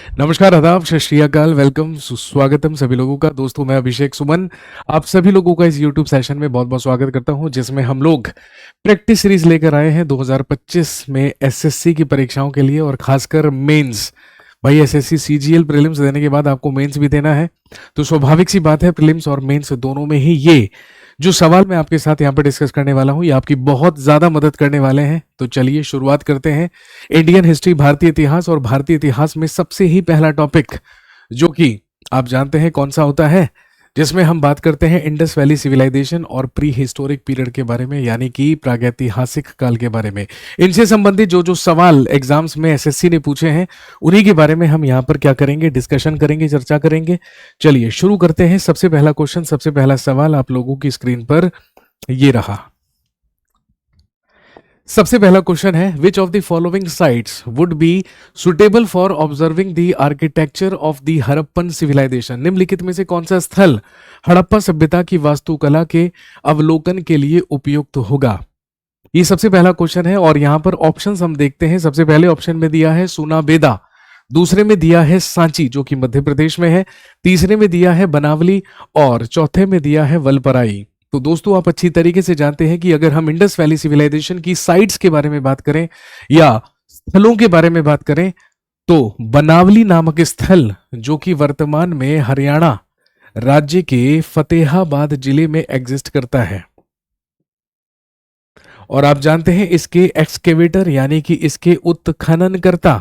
नमस्कार, आदाब, सत श्री अकाल, वेलकम, सुस्वागतम सभी लोगों का। दोस्तों, मैं अभिषेक सुमन आप सभी लोगों का इस यूट्यूब सेशन में बहुत-बहुत स्वागत करता हूं, जिसमें हम लोग प्रैक्टिस सीरीज लेकर आए हैं 2025 में एसएससी की परीक्षाओं के लिए और खासकर मेंस। भाई एसएससी सीजीएल प्रीलिम्स देने के बाद आपको मेंस भी देना है, तो स्वाभाविक सी बात है प्रीलिम्स और मेंस दोनों में ही ये जो सवाल मैं आपके साथ यहाँ पे डिस्कस करने वाला हूँ, ये आपकी बहुत ज़्यादा मदद करने वाले हैं। तो चलिए शुरुआत करते हैं। इंडियन हिस्ट्री, भारतीय इतिहास और भारतीय इतिहास में सबसे ही पहला टॉपिक जो कि आप जानते हैं कौन सा होता है, जिसमें हम बात करते हैं इंडस वैली सिविलाइजेशन और प्री हिस्टोरिक पीरियड के बारे में, यानी कि प्रागैतिहासिक काल के बारे में। इनसे संबंधित जो जो सवाल एग्जाम्स में एसएससी ने पूछे हैं, उन्हीं के बारे में हम यहाँ पर क्या करेंगे, डिस्कशन करेंगे, चर्चा करेंगे। चलिए शुरू करते हैं। सबसे पहला क्वेश्चन, सबसे पहला सवाल आप लोगों की स्क्रीन पर ये रहा। सबसे पहला क्वेश्चन है, which of the following sites would be suitable for observing the architecture of the Harappan civilization. निम्नलिखित में से कौन सा स्थल हड़प्पा सभ्यता की वास्तुकला के अवलोकन के लिए उपयुक्त होगा? ये सबसे पहला क्वेश्चन है और यहां पर ऑप्शंस हम देखते हैं। सबसे पहले ऑप्शन में दिया है सुनाबेदा, दूसरे में दिया है सांची जो कि मध्य प्रदेश में है, तीसरे में दिया है बनावली और चौथे में दिया है वलपराई। तो दोस्तों, आप अच्छी तरीके से जानते हैं कि अगर हम इंडस वैली सिविलाइजेशन की साइट्स के बारे में बात करें या स्थलों के बारे में बात करें, तो बनावली नामक स्थल जो कि वर्तमान में हरियाणा राज्य के फतेहाबाद जिले में एग्जिस्ट करता है, और आप जानते हैं इसके एक्सकेवेटर यानी कि इसके उत्खननकर्ता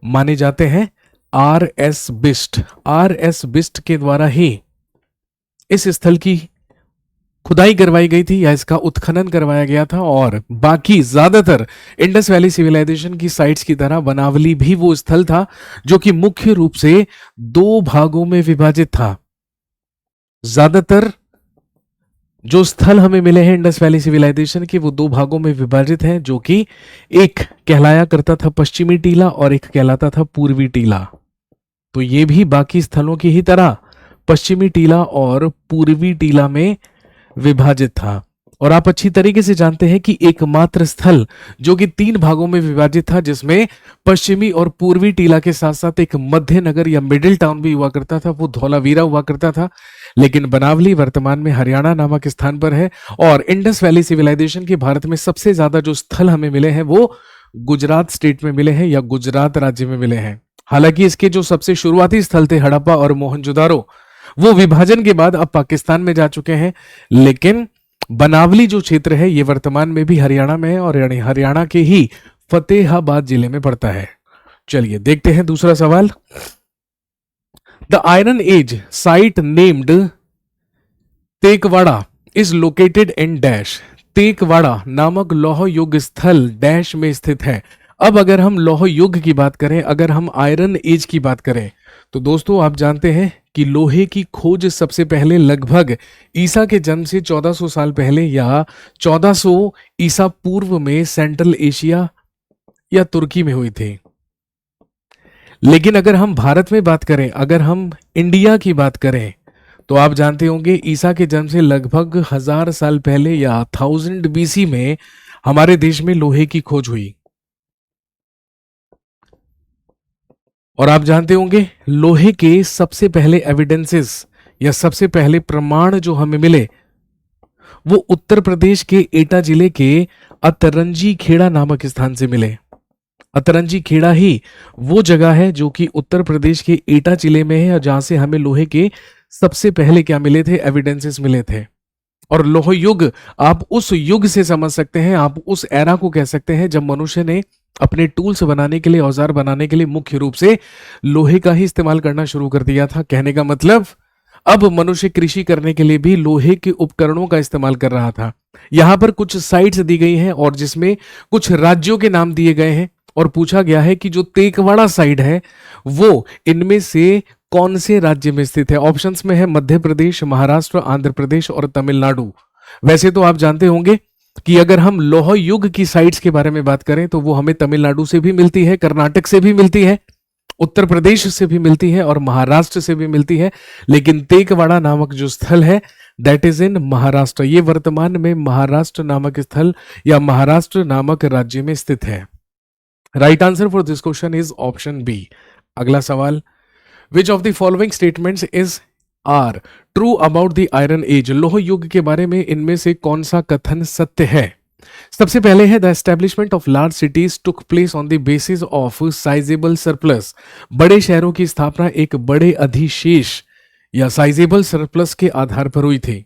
माने जाते हैं आर एस बिस्ट। आर एस बिस्ट के द्वारा ही इस स्थल की खुदाई करवाई गई थी या इसका उत्खनन करवाया गया था, और बाकी ज्यादातर इंडस वैली सिविलाइजेशन की साइट्स की तरह बनावली भी वो स्थल था जो कि मुख्य रूप से दो भागों में विभाजित था। ज्यादातर जो स्थल हमें मिले हैं इंडस वैली सिविलाइजेशन के, वो दो भागों में विभाजित हैं, जो कि एक कहलाया करता था पश्चिमी टीला और एक कहलाता था पूर्वी टीला। तो ये भी बाकी स्थलों की ही तरह पश्चिमी टीला और पूर्वी टीला में विभाजित था। और आप अच्छी तरीके से जानते हैं कि एकमात्र स्थल जो कि तीन भागों में विभाजित था, जिसमें पश्चिमी और पूर्वी टीला के साथ साथ एक मध्य नगर या मिडिल टाउन भी हुआ करता था, वो धौलावीरा हुआ करता था। लेकिन बनावली वर्तमान में हरियाणा नामक स्थान पर है, और इंडस वैली सिविलाइजेशन के भारत में सबसे ज्यादा जो स्थल हमें मिले हैं वो गुजरात स्टेट में मिले हैं या गुजरात राज्य में मिले हैं। हालांकि इसके जो सबसे शुरुआती स्थल थे हड़प्पा और मोहनजोदारो, वो विभाजन के बाद अब पाकिस्तान में जा चुके हैं, लेकिन बनावली जो क्षेत्र है ये वर्तमान में भी हरियाणा में है और हरियाणा के ही फतेहाबाद जिले में पड़ता है। चलिए देखते हैं दूसरा सवाल। The iron age site named Tekwada is located in dash. Tekwada नामक लौह युग स्थल डैश में स्थित है। अब अगर हम लौह युग की बात करें, अगर हम आयरन एज की बात करें, तो दोस्तों आप जानते हैं कि लोहे की खोज सबसे पहले लगभग ईसा के जन्म से 1400 साल पहले या 1400 ईसा पूर्व में सेंट्रल एशिया या तुर्की में हुई थी। लेकिन अगर हम भारत में बात करें, अगर हम इंडिया की बात करें, तो आप जानते होंगे ईसा के जन्म से लगभग 1000 साल पहले या 1000 बीसी में हमारे देश में लोहे की खोज हुई। और आप जानते होंगे लोहे के सबसे पहले एविडेंसेस या सबसे पहले प्रमाण जो हमें मिले वो उत्तर प्रदेश के एटा जिले के अतरंजी खेड़ा नामक स्थान से मिले। अतरंजी खेड़ा ही वो जगह है जो कि उत्तर प्रदेश के एटा जिले में है, और जहां से हमें लोहे के सबसे पहले क्या मिले थे, एविडेंसेस मिले थे। और लोह युग आप उस युग से समझ सकते हैं, आप उस एरा को कह सकते हैं जब मनुष्य ने अपने टूल्स बनाने के लिए, औजार बनाने के लिए मुख्य रूप से लोहे का ही इस्तेमाल करना शुरू कर दिया था। कहने का मतलब अब मनुष्य कृषि करने के लिए भी लोहे के उपकरणों का इस्तेमाल कर रहा था। यहां पर कुछ साइट्स दी गई हैं और जिसमें कुछ राज्यों के नाम दिए गए हैं, और पूछा गया है कि जो तेकवाड़ा साइट है वो इनमें से कौन से राज्य में स्थित है। ऑप्शंस में है मध्य प्रदेश, महाराष्ट्र, आंध्र प्रदेश और तमिलनाडु। वैसे तो आप जानते होंगे कि अगर हम लौह युग की साइट्स के बारे में बात करें तो वो हमें तमिलनाडु से भी मिलती है, कर्नाटक से भी मिलती है, उत्तर प्रदेश से भी मिलती है और महाराष्ट्र से भी मिलती है। लेकिन तेकवाड़ा नामक जो स्थल है दैट इज इन महाराष्ट्र। ये वर्तमान में महाराष्ट्र नामक स्थल या महाराष्ट्र नामक राज्य में स्थित है। Right answer for this question is option B. अगला सवाल, which of the following statements is are true about the iron age? लोह युग के बारे में इनमें से कौन सा कथन सत्य है? सबसे पहले है the establishment of large cities took place on the basis of sizeable surplus. बड़े शहरों की स्थापना एक बड़े अधिशेष या साइजेबल सरप्लस के आधार पर हुई थी।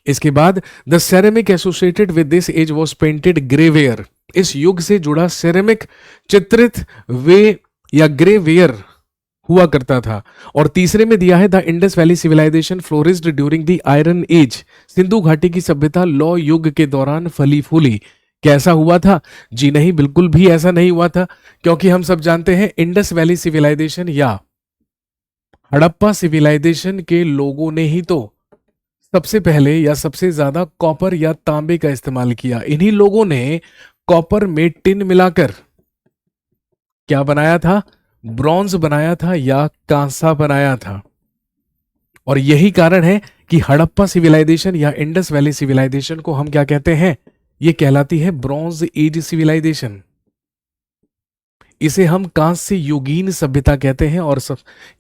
इसके बाद the ceramic associated with this age was painted grey ware. इस युग से जुड़ा सेरेमिक चित्रित वे या ग्रेवेयर हुआ करता था। और तीसरे में दिया है the Indus valley civilization flourished during the iron age. सिंधु घाटी की सभ्यता लौह युग के दौरान फली फूली। कैसा हुआ था? जी नहीं, बिल्कुल भी ऐसा नहीं हुआ था, क्योंकि हम सब जानते हैं इंडस वैली सिविलाइजेशन या हड़प्पा सिविलाइजेशन के लोगों ने ही तो सबसे पहले या सबसे ज्यादा कॉपर या तांबे का इस्तेमाल किया। इन्हीं लोगों ने कॉपर में टिन मिलाकर क्या बनाया था? ब्रॉन्ज बनाया था या कांसा बनाया था। और यही कारण है कि हड़प्पा सिविलाइजेशन या इंडस वैली सिविलाइजेशन को हम क्या कहते हैं? ये कहलाती है ब्रॉन्ज एज सिविलाइजेशन। इसे हम कांस्य युगीन सभ्यता कहते हैं। और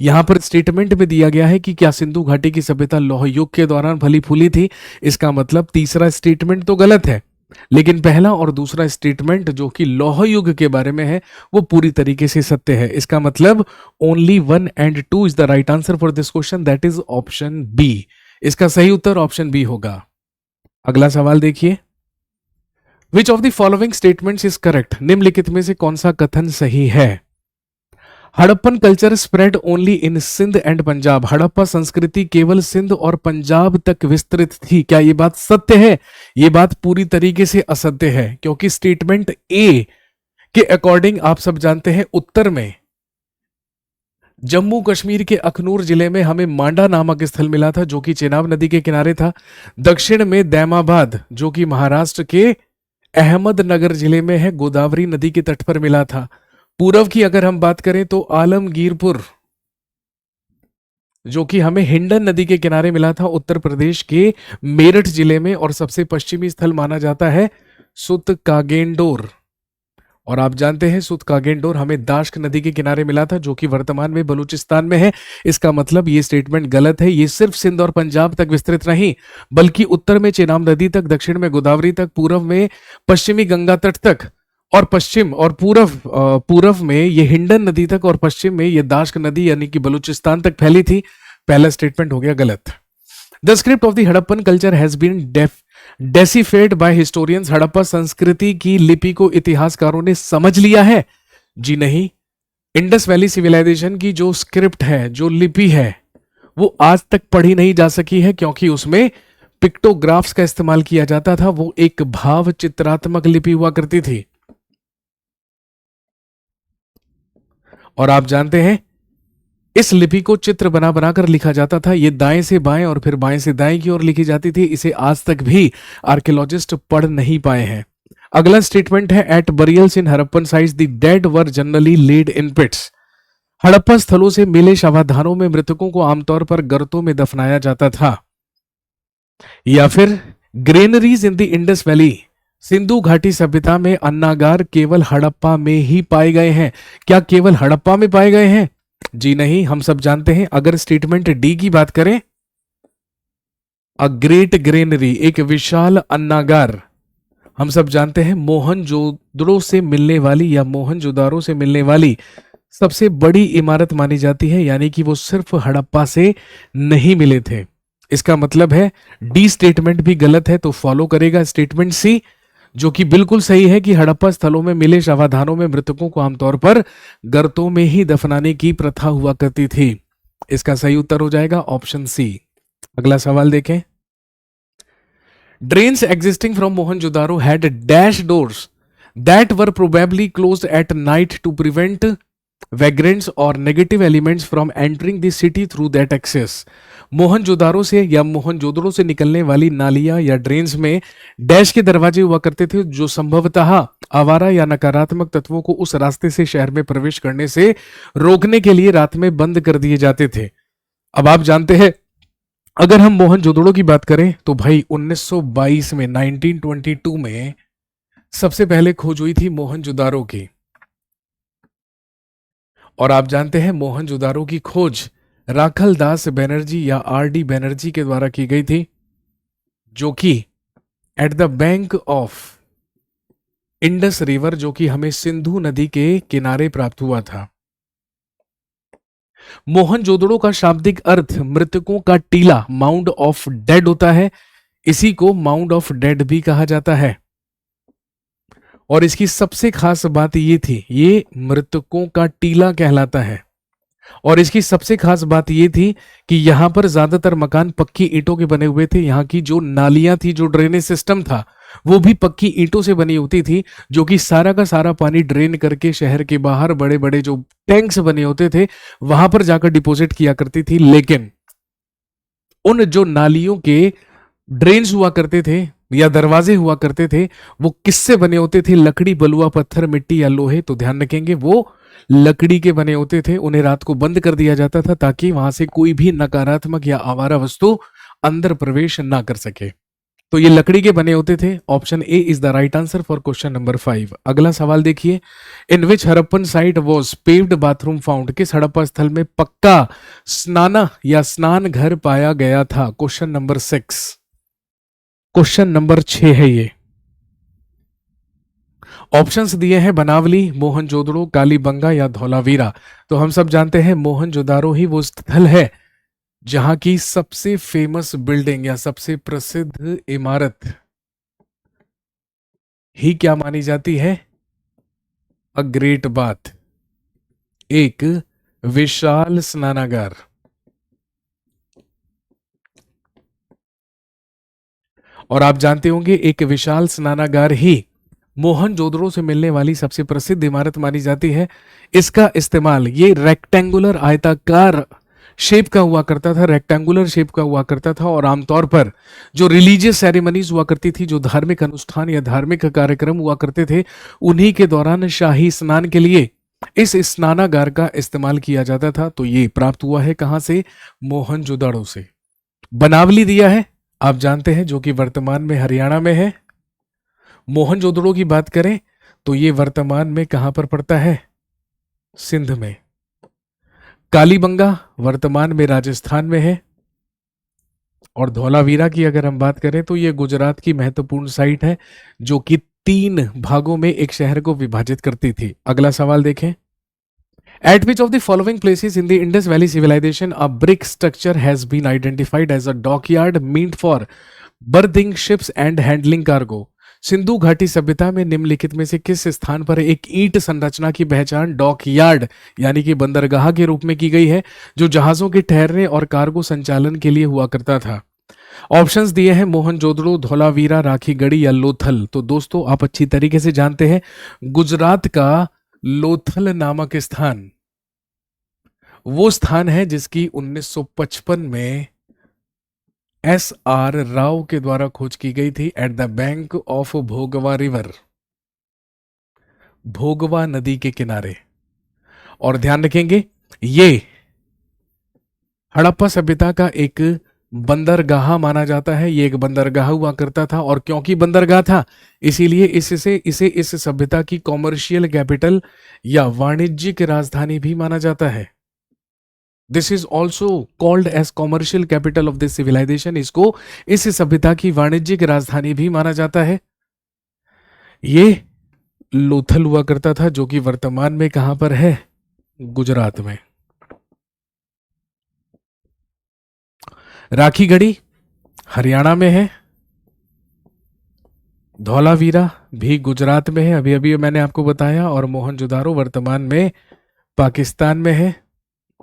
यहां पर स्टेटमेंट में दिया गया है कि क्या सिंधु घाटी की सभ्यता लौह युग के दौरान फली फूली थी। इसका मतलब तीसरा स्टेटमेंट तो गलत है, लेकिन पहला और दूसरा स्टेटमेंट जो कि लौह युग के बारे में है वो पूरी तरीके से सत्य है। इसका मतलब only 1 and 2 is the right answer for this question, that is option B. इसका सही उत्तर ऑप्शन बी होगा। अगला सवाल देखिए, which of the following statements is correct? निम्नलिखित में से कौन सा कथन सही है? Harappan culture spread only in Sindh and Punjab. हड़प्पा संस्कृति केवल सिंध और पंजाब तक विस्तृत थी। क्या ये बात सत्य है? ये बात पूरी तरीके से असत्य है, क्योंकि स्टेटमेंट ए के अकॉर्डिंग आप सब जानते हैं उत्तर में जम्मू कश्मीर के अखनूर जिले में हमें मांडा नामक स्थल मिला था जो कि चेनाब नदी के किनारे था। दक्षिण में दैमाबाद जो कि महाराष्ट्र के अहमदनगर जिले में है, गोदावरी नदी के तट पर मिला था। पूर्व की अगर हम बात करें तो आलमगीरपुर जो कि हमें हिंडन नदी के किनारे मिला था उत्तर प्रदेश के मेरठ जिले में। और सबसे पश्चिमी स्थल माना जाता है सुत कागेंडोर। और आप जानते हैं सुत कागेंडोर हमें दाश्क नदी के किनारे मिला था जो कि वर्तमान में बलूचिस्तान में है। इसका मतलब ये स्टेटमेंट गलत है। ये सिर्फ सिंध और पंजाब तक विस्तृत नहीं, बल्कि उत्तर में चेनाब नदी तक, दक्षिण में गोदावरी तक, पूर्व में पश्चिमी गंगा तट तक, और पश्चिम और पूर्व में ये हिंडन नदी तक, और पश्चिम में ये दाश्क नदी यानी कि बलूचिस्तान तक फैली थी। पहला स्टेटमेंट हो गया गलत। The script of the Harappan culture has been deciphered by historians. Harappa संस्कृति की लिपि को इतिहासकारों ने समझ लिया है। जी नहीं, इंडस वैली सिविलाइजेशन की जो स्क्रिप्ट है, जो लिपि है, वो आज तक पढ़ी नहीं जा सकी है, क्योंकि उसमें पिक्टोग्राफ्स का इस्तेमाल किया जाता था। वो एक भाव चित्रात्मक लिपि हुआ करती थी। और आप जानते हैं इस लिपि को चित्र बना बनाकर लिखा जाता था। ये दाएं से बाएं और फिर बाएं से दाएं की ओर लिखी जाती थी। इसे आज तक भी आर्कियोलॉजिस्ट पढ़ नहीं पाए हैं। अगला स्टेटमेंट है at burials in Harappan sites the dead were generally laid in pits. Harappa स्थलों से मिले शवाधानों में मृतकों को आमतौर पर गर्तों में दफनाया जाता था। या फिर granaries in the Indus valley. Sindhu घाटी सभ्यता में अन्नागार केवल हड़प्पा में ही पाए गए हैं। क्या केवल हड़प्पा में पाए गए हैं? जी नहीं, हम सब जानते हैं। अगर स्टेटमेंट डी की बात करें, अ ग्रेट ग्रेनरी, एक विशाल अन्नागार, हम सब जानते हैं मोहनजोदड़ो से मिलने वाली या मोहनजोदारो से मिलने वाली सबसे बड़ी इमारत मानी जाती है, यानी कि वो सिर्फ हड़प्पा से नहीं मिले थे। इसका मतलब है डी स्टेटमेंट भी गलत है, तो फॉलो करेगा स्टेटमेंट सी जो कि बिल्कुल सही है कि हड़प्पा स्थलों में मिले शवाधानों में मृतकों को आमतौर पर गर्तों में ही दफनाने की प्रथा हुआ करती थी। इसका सही उत्तर हो जाएगा ऑप्शन सी। अगला सवाल देखें, drains existing from Mohenjodaro had dash doors that were probably closed at night to prevent vagrants और negative elements from entering the city through that access. Mohenjodaro से या मोहनजोदड़ो से निकलने वाली नालियां या ड्रेन्स में डैश के दरवाजे हुआ करते थे जो संभवतः आवारा या नकारात्मक तत्वों को उस रास्ते से शहर में प्रवेश करने से रोकने के लिए रात में बंद कर दिए जाते थे। अब आप जानते हैं अगर हम मोहनजोदड़ो की बात करें तो भाई 1922 में 1922 में सबसे पहले खोज हुई थी मोहनजोदारो की। और आप जानते हैं मोहनजोदारो की खोज राखल दास बनर्जी या आर.डी. बनर्जी के द्वारा की गई थी, जो कि eight the bank of Indus river, जो कि हमें सिंधु नदी के किनारे प्राप्त हुआ था। मोहनजोदड़ो का शाब्दिक अर्थ मृतकों का टीला, माउंड ऑफ डेड होता है। इसी को माउंड ऑफ डेड भी कहा जाता है। और इसकी सबसे खास बात ये थी, ये मृतकों का टीला कहलाता है। और इसकी सबसे खास बात ये थी कि यहां पर ज्यादातर मकान पक्की ईंटों के बने हुए थे। यहाँ की जो नालियां थी, जो ड्रेनेज सिस्टम था, वो भी पक्की ईंटों से बनी होती थी, जो कि सारा का सारा पानी ड्रेन करके शहर के बाहर बड़े बड़े जो टैंक्स बने होते थे वहां पर जाकर डिपॉजिट किया करती थी। लेकिन उन जो नालियों के ड्रेन्स हुआ करते थे या दरवाजे हुआ करते थे, वो किससे बने होते थे? लकड़ी, बलुआ, पत्थर, मिट्टी या लोहे। तो ध्यान रखेंगे, वो लकड़ी के बने होते थे। उन्हें रात को बंद कर दिया जाता था ताकि वहां से कोई भी नकारात्मक या आवारा वस्तु अंदर प्रवेश ना कर सके। तो ये लकड़ी के बने होते थे। Option A is the right answer for question number 5। अगला सवाल देखिए, in which Harappan site was paved bathroom found? किस हड़प्पा स्थल में पक्का स्नाना या स्नान घर पाया गया था? क्वेश्चन नंबर 6, क्वेश्चन नंबर 6 है ये। ऑप्शंस दिए हैं बनावली, मोहनजोदड़ो, कालीबंगा या धौलावीरा। तो हम सब जानते हैं मोहनजोदारो ही वो स्थल है जहां की सबसे फेमस बिल्डिंग या सबसे प्रसिद्ध इमारत ही क्या मानी जाती है? अ ग्रेट बाथ, एक विशाल स्नानागार। और आप जानते होंगे एक विशाल स्नानागार ही मोहनजोदड़ो से मिलने वाली सबसे प्रसिद्ध इमारत मानी जाती है। इसका इस्तेमाल, ये रेक्टेंगुलर आयताकार शेप का हुआ करता था, रेक्टेंगुलर शेप का हुआ करता था। और आमतौर पर जो रिलीजियस सेरेमनीज हुआ करती थी, जो धार्मिक अनुष्ठान या धार्मिक कार्यक्रम हुआ करते थे, उन्हीं के दौरान शाही स्नान के लिए इस स्नानागार का इस्तेमाल किया जाता था। तो ये प्राप्त हुआ है कहां से? मोहनजोदड़ो से। बनावली दिया है, आप जानते हैं, जो कि वर्तमान में हरियाणा में है। मोहनजोदड़ो की बात करें तो ये वर्तमान में कहां पर पड़ता है? सिंध में। कालीबंगा वर्तमान में राजस्थान में है। और धौलावीरा की अगर हम बात करें तो ये गुजरात की महत्वपूर्ण साइट है, जो कि 3 भागों में एक शहर को विभाजित करती थी। अगला सवाल देखें, at which of the following places in the Indus valley civilization a brick structure has been identified as a dockyard meant for berthing ships and handling cargo? सिंधु घाटी सभ्यता में निम्नलिखित में से किस स्थान पर एक ईंट संरचना की पहचान डॉकयार्ड यानी कि बंदरगाह के रूप में की गई है, जो जहाजों के ठहरने और कार्गो संचालन के लिए हुआ करता था? ऑप्शंस दिए हैं मोहनजोदड़ो, धौलावीरा, राखीगढ़ी या लोथल। तो दोस्तों आप अच्छी तरीके से जानते हैं, गुजरात का लोथल नामक स्थान वो स्थान है जिसकी 1955 में S.R. राव के द्वारा खोज की गई थी at the bank of Bhogava river, Bhogava नदी के किनारे। और ध्यान रखेंगे, ये हड़प्पा सभ्यता का एक बंदरगाह माना जाता है। ये एक बंदरगाह हुआ करता था, और क्योंकि बंदरगाह था इसीलिए इसे इस सभ्यता की कॉमर्शियल कैपिटल या वाणिज्यिक राजधानी भी माना जाता है। This is also called as commercial capital of this civilization. इसको इस सभ्यता की वाणिज्यिक राजधानी भी माना जाता है। ये लोथल हुआ करता था, जो कि वर्तमान में कहां पर है? गुजरात में। राखीगढ़ी हरियाणा में है, धौलावीरा भी गुजरात में है, अभी अभी मैंने आपको बताया। और मोहनजोदारो वर्तमान में पाकिस्तान में है।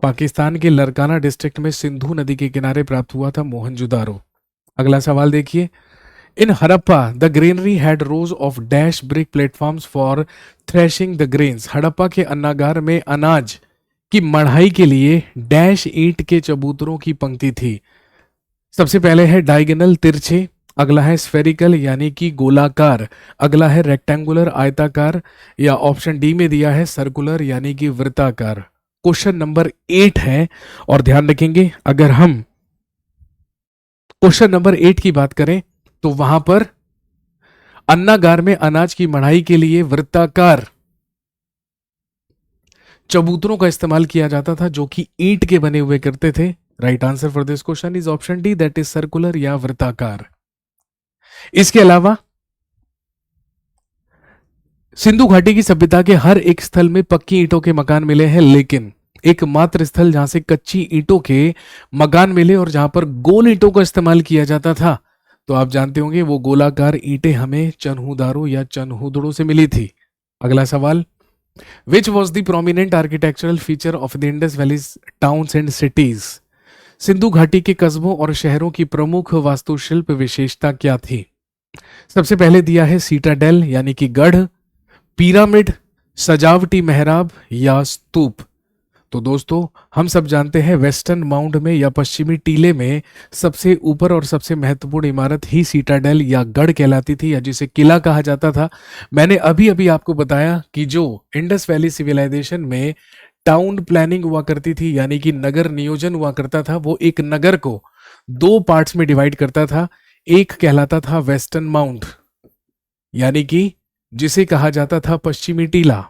पाकिस्तान के लरकाना डिस्ट्रिक्ट में सिंधु नदी के किनारे प्राप्त हुआ था मोहनजोदारो। अगला सवाल देखिए, in Harappa the granary had rows of dash brick platforms for threshing the grains. Harappa के अन्नागार में अनाज की मढ़ाई के लिए डैश ईंट के चबूतरों की पंक्ति थी। सबसे पहले है डायगोनल, तिरछे। अगला है स्फेरिकल यानी कि गोलाकार। अगला है रेक्टेंगुलर, आयताकार। या ऑप्शन डी में दिया है सर्कुलर यानी कि वृत्ताकार। क्वेश्चन नंबर 8 है। और ध्यान रखेंगे, अगर हम क्वेश्चन नंबर 8 की बात करें तो वहां पर अन्नागार में अनाज की मढ़ाई के लिए वृत्ताकार चबूतरों का इस्तेमाल किया जाता था जो कि ईंट के बने हुए करते थे। Right answer for this question is option D, that is circular या वृत्ताकार। इसके अलावा सिंधु घाटी की सभ्यता के हर एक स्थल में पक्की ईंटों के मकान मिले हैं, लेकिन एकमात्र स्थल जहां से कच्ची ईंटों के मकान मिले और जहां पर गोल ईंटों का इस्तेमाल किया जाता था, तो आप जानते होंगे वो गोलाकार ईंटें हमें चन्हुदारों या चन्हुदड़ों से मिली थी। अगला सवाल, which was the prominent architectural feature of the Indus valleys towns and cities? Sindhu घाटी के कस्बों और शहरों की प्रमुख वास्तुशिल्प विशेषता क्या थी? सबसे पहले दिया है सीटाडेल यानी कि गढ़, पिरामिड, सजावटी मेहराब या स्तूप। तो दोस्तों हम सब जानते हैं वेस्टर्न माउंट में या पश्चिमी टीले में सबसे ऊपर और सबसे महत्वपूर्ण इमारत ही सीटाडेल या गढ़ कहलाती थी, या जिसे किला कहा जाता था। मैंने अभी अभी आपको बताया कि जो इंडस वैली सिविलाइजेशन में टाउन प्लानिंग हुआ करती थी, यानी कि नगर नियोजन हुआ करता था, वो एक नगर को दो पार्ट्स में डिवाइड करता था। एक कहलाता था वेस्टर्न माउंट, यानी कि जिसे कहा जाता था पश्चिमी टीला।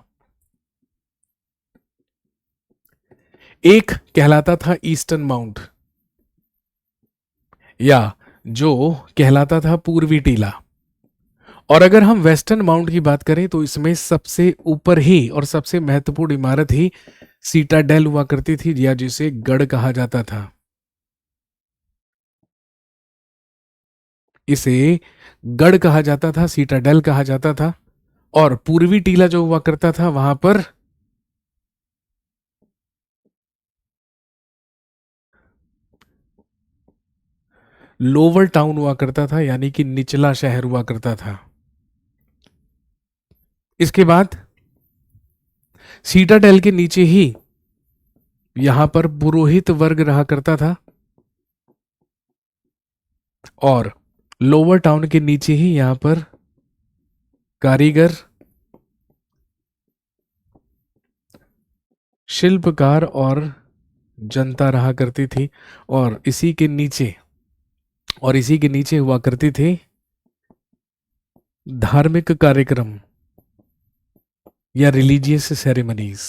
एक कहलाता था ईस्टर्न माउंट, या जो कहलाता था पूर्वी टीला। और अगर हम वेस्टर्न माउंट की बात करें तो इसमें सबसे ऊपर ही और सबसे महत्वपूर्ण इमारत ही सीटाडेल हुआ करती थी, या जिसे गढ़ कहा जाता था। इसे गढ़ कहा जाता था, सीटाडेल कहा जाता था। और पूर्वी टीला जो हुआ करता था वहां पर लोअर टाउन हुआ करता था, यानी कि निचला शहर हुआ करता था। इसके बाद सीटाडेल के नीचे ही यहां पर पुरोहित वर्ग रहा करता था, और लोअर टाउन के नीचे ही यहां पर कारीगर, शिल्पकार और जनता रहा करती थी। और इसी के नीचे हुआ करती थी धार्मिक कार्यक्रम या religious ceremonies.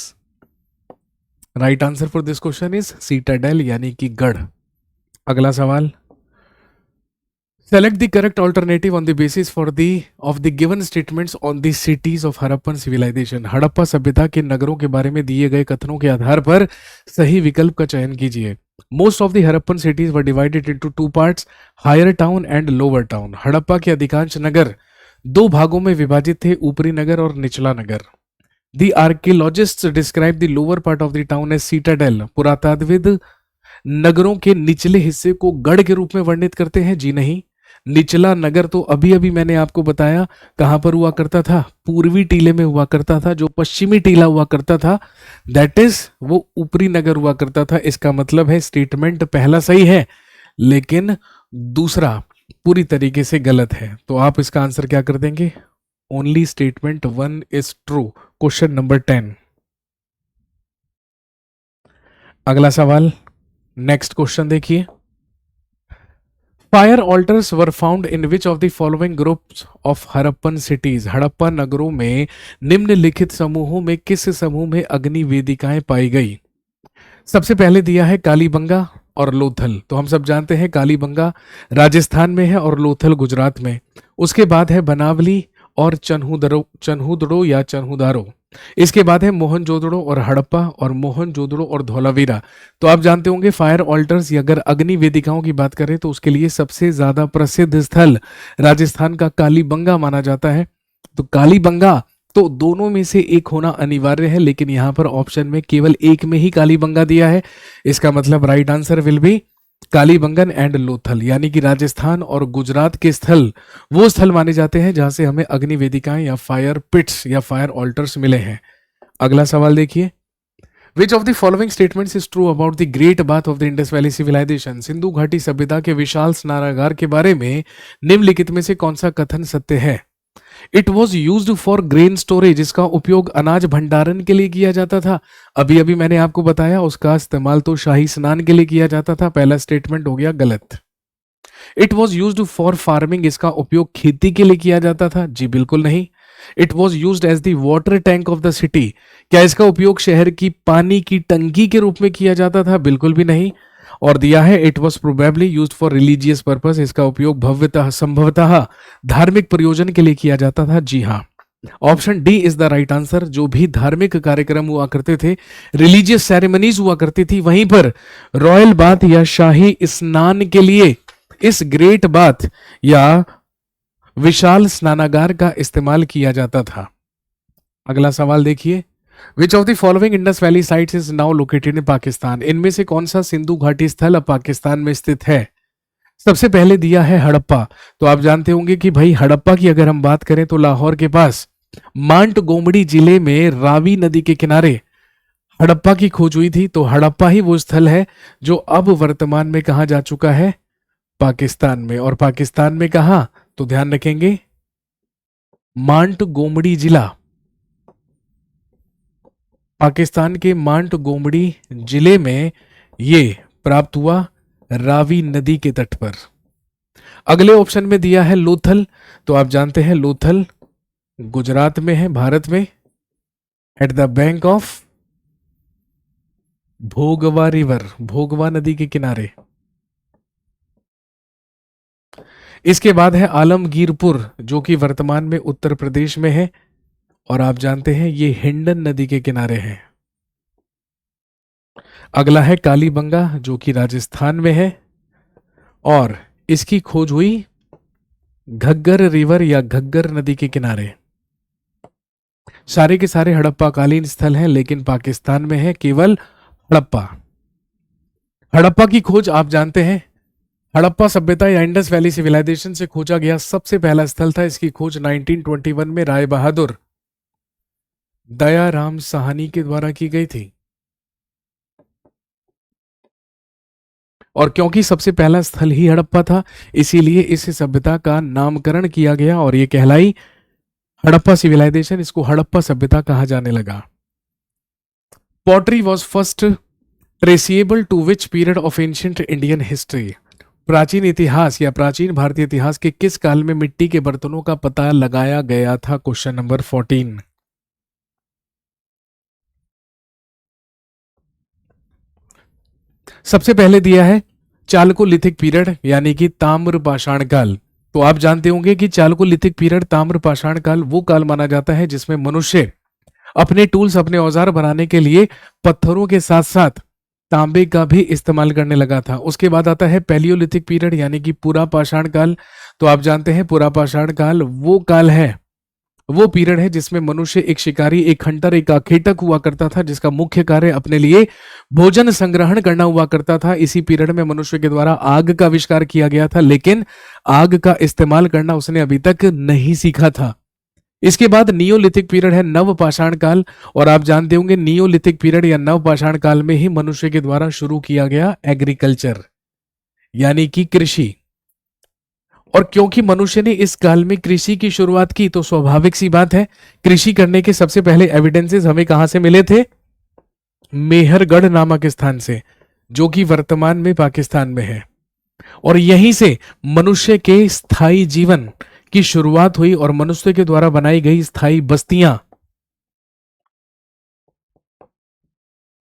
Right answer for this question is citadel यानी कि गढ़। अगला सवाल, select the correct alternative on the basis for the of the given statements on the cities of Harappan civilization. हड़प्पा सभ्यता के नगरों के बारे में दिए गए कथनों के आधार पर सही विकल्प का चयन कीजिए। Most of the Harappan cities were divided into two parts, higher town and lower town. हड़प्पा के अधिकांश नगर दो भागों में विभाजित थे, ऊपरी नगर और निचला नगर। The archaeologists describe the lower part of the town as citadel. पुरातत्वविद नगरों के निचले हिस्से को गढ़ के रूप में वर्णित करते हैं। जी नहीं, निचला नगर तो अभी अभी मैंने आपको बताया कहां पर हुआ करता था, पूर्वी टीले में हुआ करता था। जो पश्चिमी टीला हुआ करता था दैट इज वो ऊपरी नगर हुआ करता था। इसका मतलब है स्टेटमेंट पहला सही है लेकिन दूसरा पूरी तरीके से गलत है। तो आप इसका आंसर क्या कर देंगे? Only statement 1 is true. Question number 10। अगला सवाल, नेक्स्ट क्वेश्चन देखिए। Fire alters were found in which of the following groups of Harappan cities. Harappa नगरों में निम्नलिखित समूहों में किस समूह में अग्नि वेदिकाएं पाई गई? सबसे पहले दिया है कालीबंगा और लोथल। तो हम सब जानते हैं कालीबंगा राजस्थान में है और लोथल गुजरात में। उसके बाद है बनावली और चन्हुदड़ो या चन्हुदारो। इसके बाद है मोहनजोदड़ो और हड़प्पा, और मोहनजोदड़ो और धौलावीरा। तो आप जानते होंगे फायर ऑल्टर्स या अगर अग्नि वेदिकाओं की बात करें तो उसके लिए सबसे ज्यादा प्रसिद्ध स्थल राजस्थान का कालीबंगा माना जाता है। तो कालीबंगा तो दोनों में से एक होना अनिवार्य है, लेकिन यहां पर ऑप्शन में केवल एक में ही कालीबंगा दिया है। इसका मतलब right answer will be Kalibangan and Lothal, यानी कि राजस्थान और गुजरात के स्थल वो स्थल माने जाते हैं जहां से हमें अग्नि वेदिकाएं या फायर पिट्स या फायर ऑल्टर्स मिले हैं। अगला सवाल देखिए, which of the following statements is true about the great bath of the Indus valley civilization. सिंधु घाटी सभ्यता के विशाल स्नानागार के बारे में निम्नलिखित में से कौन सा कथन सत्य है? It was used for grain storage. इसका उपयोग अनाज भंडारण के लिए किया जाता था। अभी अभी मैंने आपको बताया उसका इस्तेमाल तो शाही स्नान के लिए किया जाता था। पहला स्टेटमेंट हो गया गलत। It was used for farming. इसका उपयोग खेती के लिए किया जाता था। जी बिल्कुल नहीं। It was used as the water tank of the city. क्या इसका उपयोग शहर की पानी की टंकी के रूप में किया जाता था? बिल्कुल भी नहीं। और दिया है it was probably used for religious purpose, इसका उपयोग भव्यतः संभवतः धार्मिक प्रयोजन के लिए किया जाता था। जी हाँ, option D is the right answer. जो भी धार्मिक कार्यक्रम हुआ करते थे, रिलीजियस सेरेमनीज हुआ करती थी, वहीं पर रॉयल बाथ या शाही स्नान के लिए इस ग्रेट बाथ या विशाल स्नानागार का इस्तेमाल किया जाता था। अगला सवाल देखिए, which of the following Indus valley sites is now located in Pakistan? इनमें से कौन सा सिंधु घाटी स्थल अब पाकिस्तान में स्थित है? सबसे पहले दिया है हड़प्पा। तो आप जानते होंगे कि भाई हड़प्पा की अगर हम बात करें तो लाहौर के पास मांट गोमड़ी जिले में रावी नदी के किनारे हड़प्पा की खोज हुई थी। तो हड़प्पा ही वो स्थल है जो अब वर्तमान में कहा जा चुका है, पाकिस्तान में। और पाकिस्तान में कहा? तो ध्यान रखेंगे, मांट गोमड़ी जिला, पाकिस्तान के मांट गोमड़ी जिले में ये प्राप्त हुआ, रावी नदी के तट पर। अगले ऑप्शन में दिया है लोथल। तो आप जानते हैं लोथल गुजरात में है, भारत में, at the bank of Bhogava river, Bhogava नदी के किनारे। इसके बाद है आलमगीरपुर, जो कि वर्तमान में उत्तर प्रदेश में है, और आप जानते हैं ये हिंडन नदी के किनारे है। अगला है कालीबंगा, जो कि राजस्थान में है, और इसकी खोज हुई घग्गर रिवर या घग्गर नदी के किनारे। सारे के सारे हड़प्पाकालीन स्थल हैं, लेकिन पाकिस्तान में है केवल हड़प्पा। हड़प्पा की खोज आप जानते हैं, हड़प्पा सभ्यता या इंडस वैली सिविलाइजेशन से खोजा गया सबसे पहला स्थल था। इसकी खोज 1921 में राय बहादुर दयाराम साहनी के द्वारा की गई थी। और क्योंकि सबसे पहला स्थल ही हड़प्पा था, इसीलिए इस सभ्यता का नामकरण किया गया और यह कहलाई हड़प्पा सिविलाइजेशन। इसको हड़प्पा सभ्यता कहा जाने लगा। Pottery was first traceable to which period of ancient Indian history? प्राचीन इतिहास या प्राचीन भारतीय इतिहास के किस काल में मिट्टी के बर्तनों का पता लगाया गया था? Question number 14। सबसे पहले दिया है चालकोलिथिक पीरियड, यानी कि ताम्र पाषाण काल। तो आप जानते होंगे कि चालकोलिथिक पीरियड, ताम्र पाषाण काल, वो काल माना जाता है जिसमें मनुष्य अपने टूल्स, अपने औजार बनाने के लिए पत्थरों के साथ साथ तांबे का भी इस्तेमाल करने लगा था। उसके बाद आता है पैलियोलिथिक पीरियड, यानी कि पूरा पाषाण काल। तो आप जानते हैं पूरा पाषाण काल वो काल है, वो पीरियड है जिसमें मनुष्य एक शिकारी, एक हंटर, एक आखेटक हुआ करता था, जिसका मुख्य कार्य अपने लिए भोजन संग्रहण करना हुआ करता था। इसी पीरियड में मनुष्य के द्वारा आग का आविष्कार किया गया था, लेकिन आग का इस्तेमाल करना उसने अभी तक नहीं सीखा था। इसके बाद नियोलिथिक पीरियड है, नव पाषाण काल। और आप जानते होंगे नियोलिथिक पीरियड या नव पाषाण काल में ही मनुष्य के द्वारा शुरू किया गया एग्रीकल्चर, यानी कि कृषि। और क्योंकि मनुष्य ने इस काल में कृषि की शुरुआत की, तो स्वाभाविक सी बात है कृषि करने के सबसे पहले एविडेंसेस हमें कहां से मिले थे? मेहरगढ़ नामक स्थान से, जो कि वर्तमान में पाकिस्तान में है। और यहीं से मनुष्य के स्थायी जीवन की शुरुआत हुई और मनुष्य के द्वारा बनाई गई स्थायी बस्तियां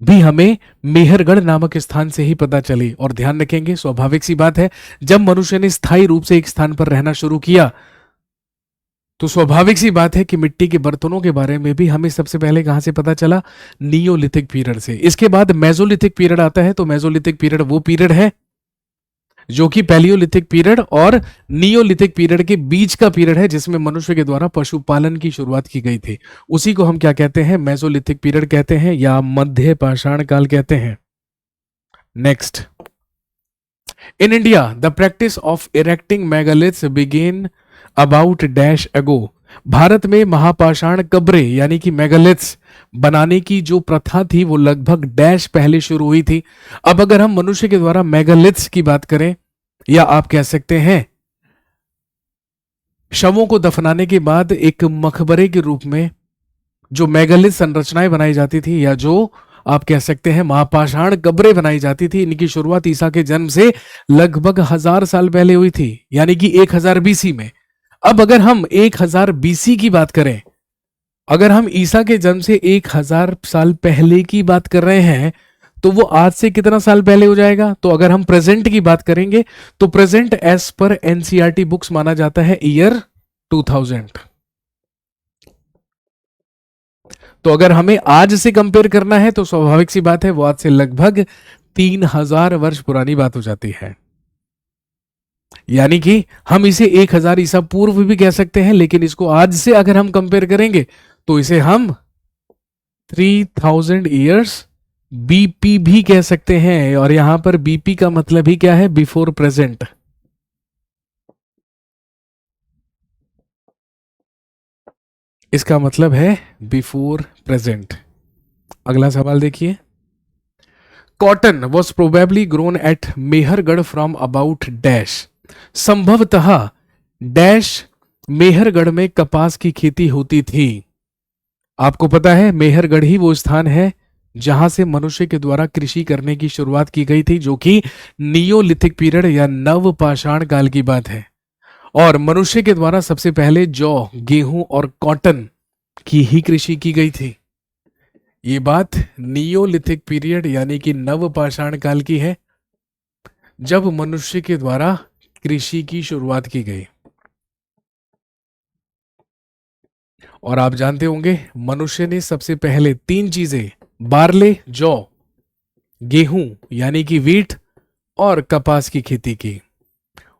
भी हमें मेहरगढ़ नामक स्थान से ही पता चली। और ध्यान रखेंगे, स्वाभाविक सी बात है, जब मनुष्य ने स्थायी रूप से एक स्थान पर रहना शुरू किया, तो स्वाभाविक सी बात है कि मिट्टी के बर्तनों के बारे में भी हमें सबसे पहले कहां से पता चला? नियोलिथिक पीरियड से। इसके बाद मेसोलिथिक पीरियड आता है। तो मेसोलिथिक पीरियड वो पीरियड है जो कि पैलियोलिथिक पीरियड और नियोलिथिक पीरियड के बीच का पीरियड है, जिसमें मनुष्य के द्वारा पशुपालन की शुरुआत की गई थी। उसी को हम क्या कहते हैं? मेसोलिथिक पीरियड कहते हैं या मध्य पाषाण काल कहते हैं। Next, in India the practice of erecting megaliths began about dash ago? Bharat में महापाषाण कब्रें यानी कि मेगालिथ्स बनाने की जो प्रथा थी वो लगभग डैश पहले शुरू हुई थी। अब अगर हम मनुष्य के द्वारा मेगालिथ्स की बात करें, या आप कह सकते हैं शवों को दफनाने के बाद एक मकबरे के रूप में जो मेगालिथ संरचनाएं बनाई जाती थी, या जो आप कह सकते हैं महापाषाण कब्रें बनाई जाती थी, इनकी शुरुआत ईसा के जन्म से लगभग 1000 साल पहले हुई थी, यानी कि 1000 BC में। अब अगर हम 1000 BC की बात करें, अगर हम ईसा के जन्म से 1000 साल पहले की बात कर रहे हैं तो वो आज से कितना साल पहले हो जाएगा? तो अगर हम प्रेजेंट की बात करेंगे तो प्रेजेंट एज पर एनसीईआरटी बुक्स माना जाता है ईयर 2000। तो अगर हमें आज से कंपेयर करना है तो स्वाभाविक सी बात है वो आज से लगभग 3000 वर्ष पुरानी बात हो जाती है। यानी कि हम इसे 1000 ईसा पूर्व भी कह सकते हैं, लेकिन इसको आज से अगर हम कंपेयर करेंगे तो इसे हम 3000 ईयर्स बीपी भी कह सकते हैं। और यहां पर बीपी का मतलब ही क्या है? Before present. इसका मतलब है बिफोर प्रेजेंट। अगला सवाल देखिए। Cotton was probably grown at Mehrgarh from about dash. संभवतः डैश मेहरगढ़ में कपास की खेती होती थी। आपको पता है मेहरगढ़ ही वो स्थान है जहां से मनुष्य के द्वारा कृषि करने की शुरुआत की गई थी, जो कि नियोलिथिक पीरियड या नव पाषाण काल की बात है। और मनुष्य के द्वारा सबसे पहले जौ, गेहूं और कॉटन की ही कृषि की गई थी। ये बात नियोलिथिक पीरियड यानी कि नव पाषाण काल की है, जब मनुष्य के द्वारा कृषि की शुरुआत की गई। और आप जानते होंगे मनुष्य ने सबसे पहले 3 चीजें, बार्ले, जौ, गेहूं यानी कि वीट और कपास की खेती की।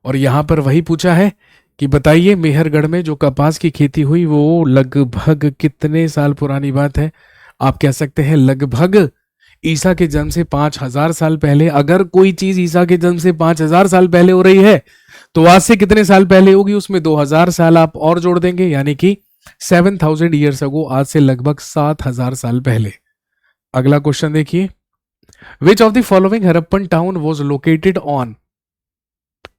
और यहां पर वही पूछा है कि बताइए मेहरगढ़ में जो कपास की खेती हुई वो लगभग कितने साल पुरानी बात है? आप कह सकते हैं लगभग ईसा के जन्म से 5000 साल पहले। अगर कोई चीज ईसा के जन्म से 5000 साल पहले हो रही है तो आज से कितने साल पहले होगी? उसमें 2000 साल आप और जोड़ देंगे, यानी कि 7000 ईयर्स अगो, आज से लगभग 7000 साल पहले। अगला क्वेश्चन देखिए। Which of the following Harappan town was located on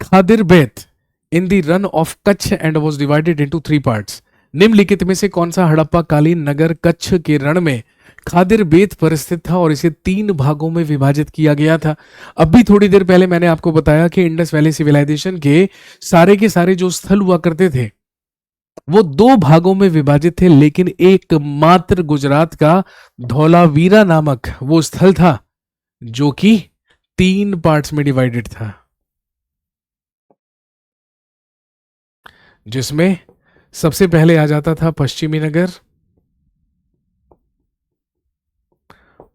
Khadir Beth in the run of Kutch and was divided into 3 parts. निम्नलिखित में से कौन सा हड़प्पा कालीन नगर कच्छ के रण में खादिर बेथ पर स्थित था और इसे 3 भागों में विभाजित किया गया था? अभी थोड़ी देर पहले मैंने आपको बताया कि इंडस वैली सिविलाइजेशन के सारे जो स्थल हुआ करते थे वो 2 भागों में विभाजित थे, लेकिन एकमात्र गुजरात का धौलावीरा नामक वो स्थल था जो कि 3 पार्ट्स में डिवाइडेड था, जिसमें सबसे पहले आ जाता था पश्चिमी नगर,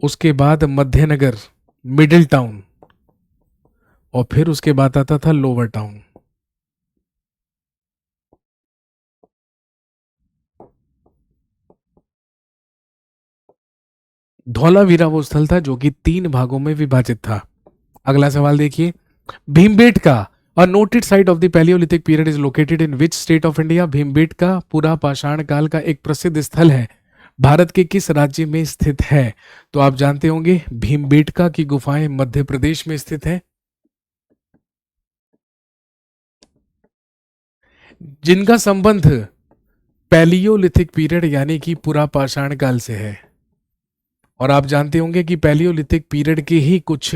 उसके बाद मध्य नगर, मिडिल टाउन, और फिर उसके बाद आता था लोअर टाउन। धौलावीरा वो स्थल था जो कि 3 भागों में विभाजित था। अगला सवाल देखिए। Bhimbetka a noted site of the palaeolithic period is located in which state of India. Bhimbetka पूरा पाषाण काल का एक प्रसिद्ध स्थल है, भारत के किस राज्य में स्थित है? तो आप जानते होंगे भीमबेटका की गुफाएं मध्य प्रदेश में स्थित है, जिनका संबंध पैलियोलिथिक पीरियड यानी कि पूरा पाषाण काल से है। और आप जानते होंगे कि पैलियोलिथिक पीरियड के ही कुछ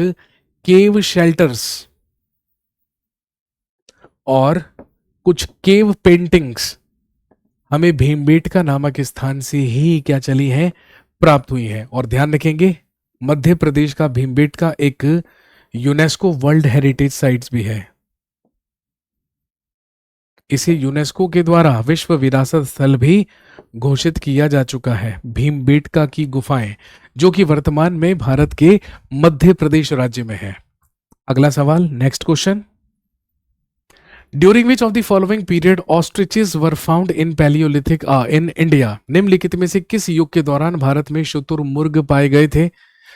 केव शेल्टर्स और कुछ केव पेंटिंग्स हमें भीमबेटका नामक स्थान से ही क्या चली हैं? प्राप्त हुई है। और ध्यान रखेंगे मध्य प्रदेश का भीमबेटका एक यूनेस्को वर्ल्ड हेरिटेज साइट्स भी है। इसे यूनेस्को के द्वारा विश्व विरासत स्थल भी घोषित किया जा चुका है, भीमबेटका की गुफाएं, जो कि वर्तमान में भारत के मध्य प्रदेश राज्य में है। अगला सवाल, next question. During which of the following period ostriches were found in Palaeolithic in India. निम्नलिखित में से किस युग के दौरान भारत में शुतुरमुर्ग पाए गए थे?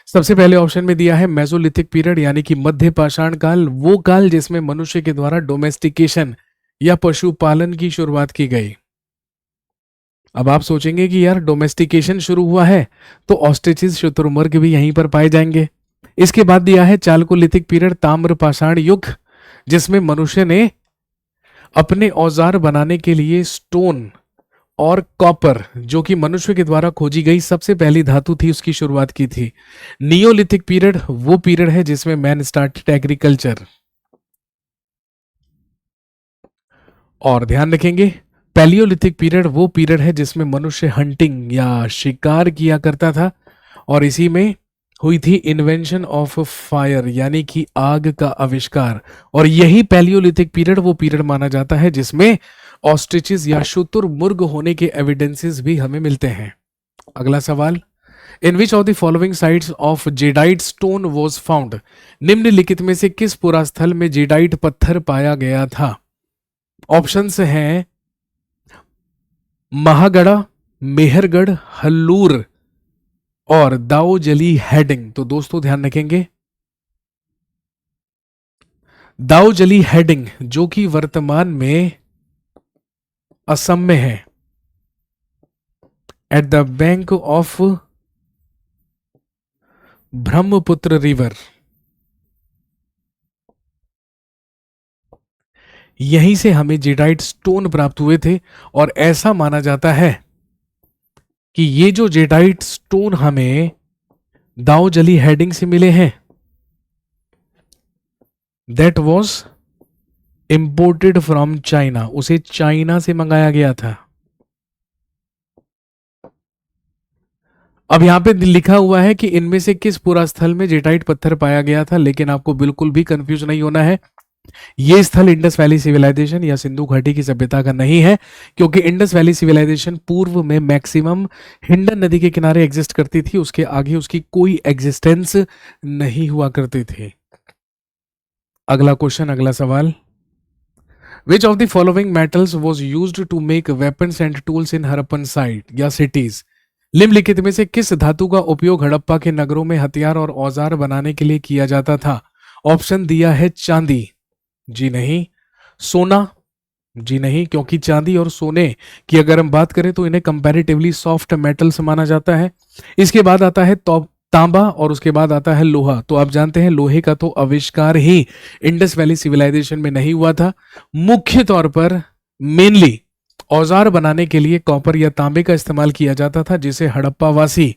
सबसे पहले ऑप्शन में दिया है मेसोलिथिक पीरियड यानी कि मध्य पाषाण काल, वो काल जिसमें मनुष्य के द्वारा डोमेस्टिकेशन या पशुपालन की शुरुआत की गई। अब आप सोचेंगे कि यार डोमेस्टिकेशन शुरू हुआ है तो ऑस्ट्रिचेस, शुतुरमुर्ग भी यहीं पर पाए जाएंगे। इसके बाद दिया है चालकोलिथिक पीरियड, ताम्र पाषाण युग, जिसमें मनुष्य ने अपने औजार बनाने के लिए स्टोन और कॉपर, जो कि मनुष्य के द्वारा खोजी गई सबसे पहली धातु थी, उसकी शुरुआत की थी। नियोलिथिक पीरियड वो पीरियड है जिसमें मैन स्टार्टेड एग्रीकल्चर। और ध्यान रखेंगे पैलियोलिथिक पीरियड वो पीरियड है जिसमें मनुष्य हंटिंग या शिकार किया करता था, और इसी में हुई थी इन्वेंशन ऑफ फायर यानी कि आग का आविष्कार। और यही पैलियोलिथिक पीरियड वो पीरियड माना जाता है जिसमें ऑस्ट्रिचेस या शुतुरमुर्ग होने के एविडेंसेस भी हमें मिलते हैं। अगला सवाल, in which of the following sites of jadeite stone was found? निम्नलिखित में से किस पुरास्थल में जेडाइट पत्थर पाया गया था? ऑप्शंस हैं महागढ़ा, मेहरगढ़, हल्लूर और दाऊजली हेडिंग। तो दोस्तों ध्यान रखेंगे, दाऊजली हेडिंग जो कि वर्तमान में असम में है, eight the bank of Brahmaputra river, यहीं से हमें जेडाइट स्टोन प्राप्त हुए थे। और ऐसा माना जाता है कि ये जो जेडाइट स्टोन हमें दाऊजली हेडिंग से मिले हैं, that was imported from China, उसे चाइना से मंगाया गया था। अब यहां पे लिखा हुआ है कि इनमें से किस पुरास्थल में जेटाइट पत्थर पाया गया था, लेकिन आपको बिल्कुल भी कंफ्यूज नहीं होना है। यह स्थल इंडस वैली सिविलाइजेशन या सिंधु घाटी की सभ्यता का नहीं है, क्योंकि इंडस वैली सिविलाइजेशन पूर्व में मैक्सिमम हिंडन नदी के किनारे एग्जिस्ट करती थी, उसके आगे उसकी कोई एग्जिस्टेंस नहीं हुआ करती थी। अगला क्वेश्चन, अगला सवाल, which of the following metals was used to make weapons and tools in Harappan site या सिटीज? निम्नलिखित में से किस धातु का उपयोग हड़प्पा के नगरों में हथियार और औजार बनाने के लिए किया जाता था? ऑप्शन दिया है चांदी, जी नहीं। सोना, जी नहीं, क्योंकि चांदी और सोने की अगर हम बात करें तो इन्हें कंपैरेटिवली सॉफ्ट मेटल्स माना जाता है। इसके बाद आता है तांबा और उसके बाद आता है लोहा। तो आप जानते हैं लोहे का तो आविष्कार ही इंडस वैली सिविलाइजेशन में नहीं हुआ था। मुख्य तौर पर मेनली औजार बनाने के लिए कॉपर या तांबे का इस्तेमाल किया जाता था, जिसे हड़प्पा वासी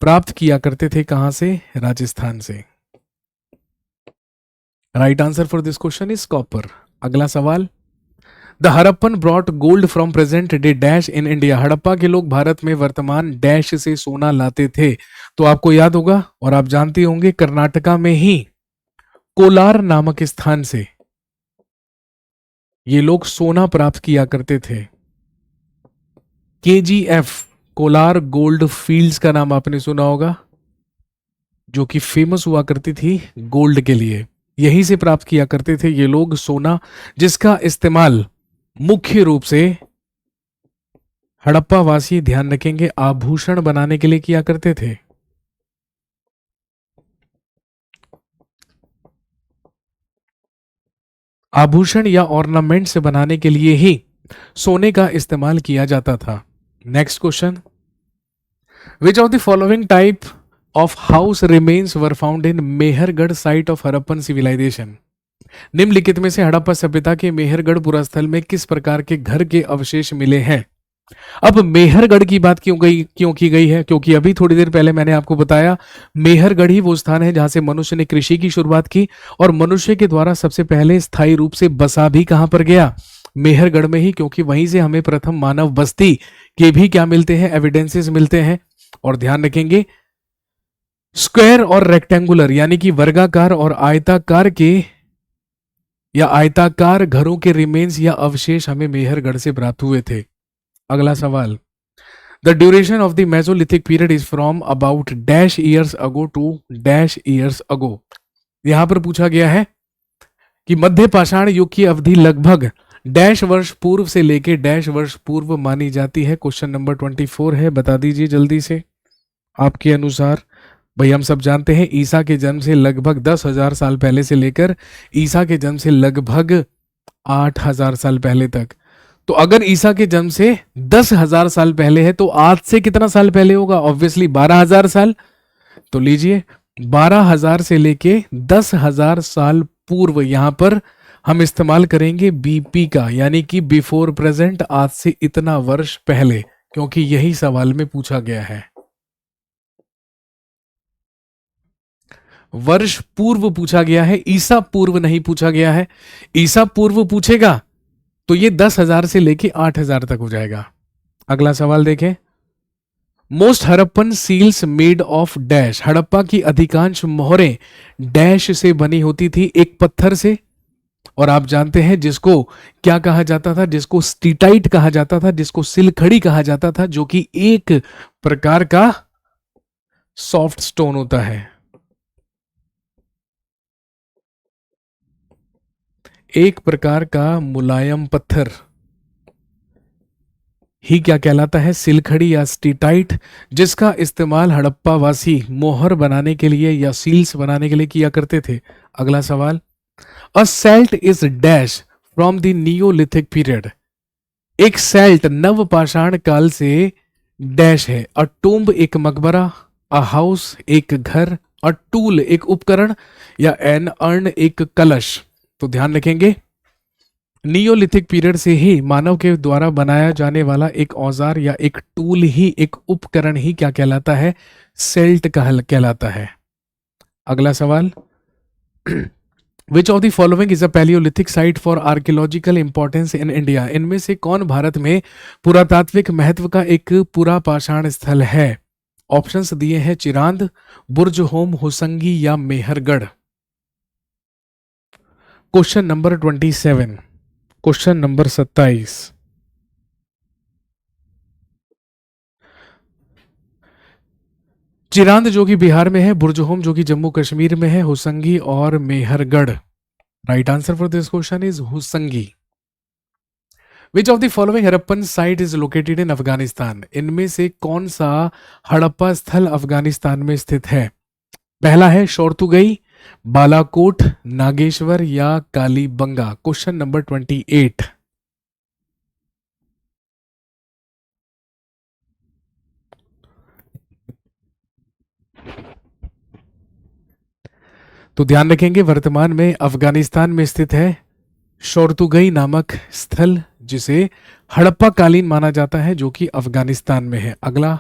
प्राप्त किया करते थे। कहां से? राजस्थान से। Right answer for this question is copper. अगला सवाल, the Harappan brought gold from present day dash in India. Harappa के लोग भारत में वर्तमान डैश से सोना लाते थे। तो आपको याद होगा और आप जानते होंगे, कर्नाटका में ही कोलार नामक स्थान से ये लोग सोना प्राप्त किया करते थे। KGF कोलार गोल्ड फील्ड्स का नाम आपने सुना होगा, जो कि फेमस हुआ करती थी गोल्ड के लिए। यहीं से प्राप्त किया करते थे ये लोग सोना, जिसका इस्तेमाल मुख्य रूप से हड़प्पा वासी, ध्यान रखेंगे, आभूषण बनाने के लिए किया करते थे। आभूषण या ऑर्नामेंट्स बनाने के लिए ही सोने का इस्तेमाल किया जाता था। Next question, which of the following type of house remains were found in Mehrgarh site of Harappan civilization? निम्नलिखित में से हड़प्पा सभ्यता के मेहरगढ़ पुरास्थल में किस प्रकार के घर के अवशेष मिले हैं? अब मेहरगढ़ की बात क्यों की गई है? क्योंकि अभी थोड़ी देर पहले मैंने आपको बताया, मेहरगढ़ ही वो स्थान है जहां से मनुष्य ने कृषि की शुरुआत की, और मनुष्य के द्वारा सबसे पहले स्थायी रूप से बसा भी कहां पर गया? मेहरगढ़ में ही, क्योंकि वहीं से हमें प्रथम मानव बस्ती के भी क्या मिलते हैं? एविडेंसेस मिलते हैं। और ध्यान रखेंगे, स्क्वायर और रेक्टेंगुलर यानी कि वर्गाकार और आयताकार के या आयताकार घरों के रिमेन्स या अवशेष हमें मेहरगढ़ से प्राप्त हुए थे। अगला सवाल, the duration of the mesolithic period is from about dash years ago to dash years ago. यहां पर पूछा गया है कि मध्य पाषाण युग की अवधि लगभग डैश वर्ष पूर्व से लेके डैश वर्ष पूर्व मानी जाती है। क्वेश्चन नंबर 24 है, बता दीजिए जल्दी से आपके अनुसार। भाई हम सब जानते हैं ईसा के जन्म से लगभग 10,000 साल पहले से लेकर ईसा के जन्म से लगभग 8,000 साल पहले तक। तो अगर ईसा के जन्म से 10,000 साल पहले है तो आज से कितना साल पहले होगा? ऑब्वियसली 12,000 साल। तो लीजिए 12,000 से लेके 10,000 साल पूर्व यहां पर हम इस्तेमाल करेंगे बीपी का, यानी कि बिफोर प्रेजेंट, आज से इतना वर्ष पहले, क्योंकि यही सवाल में पूछा गया है। वर्ष पूर्व पूछा गया है, ईसा पूर्व नहीं पूछा गया है। ईसा पूर्व पूछेगा तो ये 10,000 से लेके 8,000 तक हो जाएगा। अगला सवाल देखें। Most Harappan seals made of dash. हड़प्पा की अधिकांश मोहरें डैश से बनी होती थी, एक पत्थर से। और आप जानते हैं जिसको क्या कहा जाता था, जिसको स्टीटाइट कहा जाता था, जिसको सिलखड़ी कहा जाता था, जो कि एक प्रकार का सॉफ्ट स्टोन होता है। एक प्रकार का मुलायम पत्थर ही क्या कहलाता है, सिलखड़ी या स्टीटाइट, जिसका इस्तेमाल हड़प्पा वासी मोहर बनाने के लिए या सील्स बनाने के लिए किया करते थे। अगला सवाल। A celt is dash from the neolithic period. एक सेल्ट नवपाषाण काल से डैश है। अ टूम्ब एक मकबरा, अ हाउस एक घर, अ टूल एक उपकरण, या एन अर्न एक कलश। तो ध्यान रखेंगे, नियोलिथिक पीरियड से ही मानव के द्वारा बनाया जाने वाला एक औजार या एक टूल ही, एक उपकरण ही क्या कहलाता है, सेल्ट कहलाता है। अगला सवाल। Which of the following is a Palaeolithic site for archaeological importance in India. इनमें से कौन भारत में पुरातात्विक महत्व का एक पुरापाषाण स्थल है। ऑप्शंस दिए हैं चिरांद, बुर्ज होम, होसंगी या Mehrgarh. Question number 27, question number 27। Chirand जो कि बिहार में है, बुर्जहोम जो कि जम्मू कश्मीर में है, होसंगी और Mehrgarh. Right answer for this question is Hosangi. Which of the following Harappan site is located in Afghanistan. इनमें से कौन सा हड़प्पा स्थल अफगानिस्तान में स्थित है। पहला है शोरतुगई, बालाकोट, नागेश्वर या कालीबंगा। Question number 28। तो ध्यान रखेंगे, वर्तमान में अफगानिस्तान में स्थित है शोरतुगई नामक स्थल, जिसे हड़प्पा कालीन माना जाता है, जो कि अफगानिस्तान में है। अगला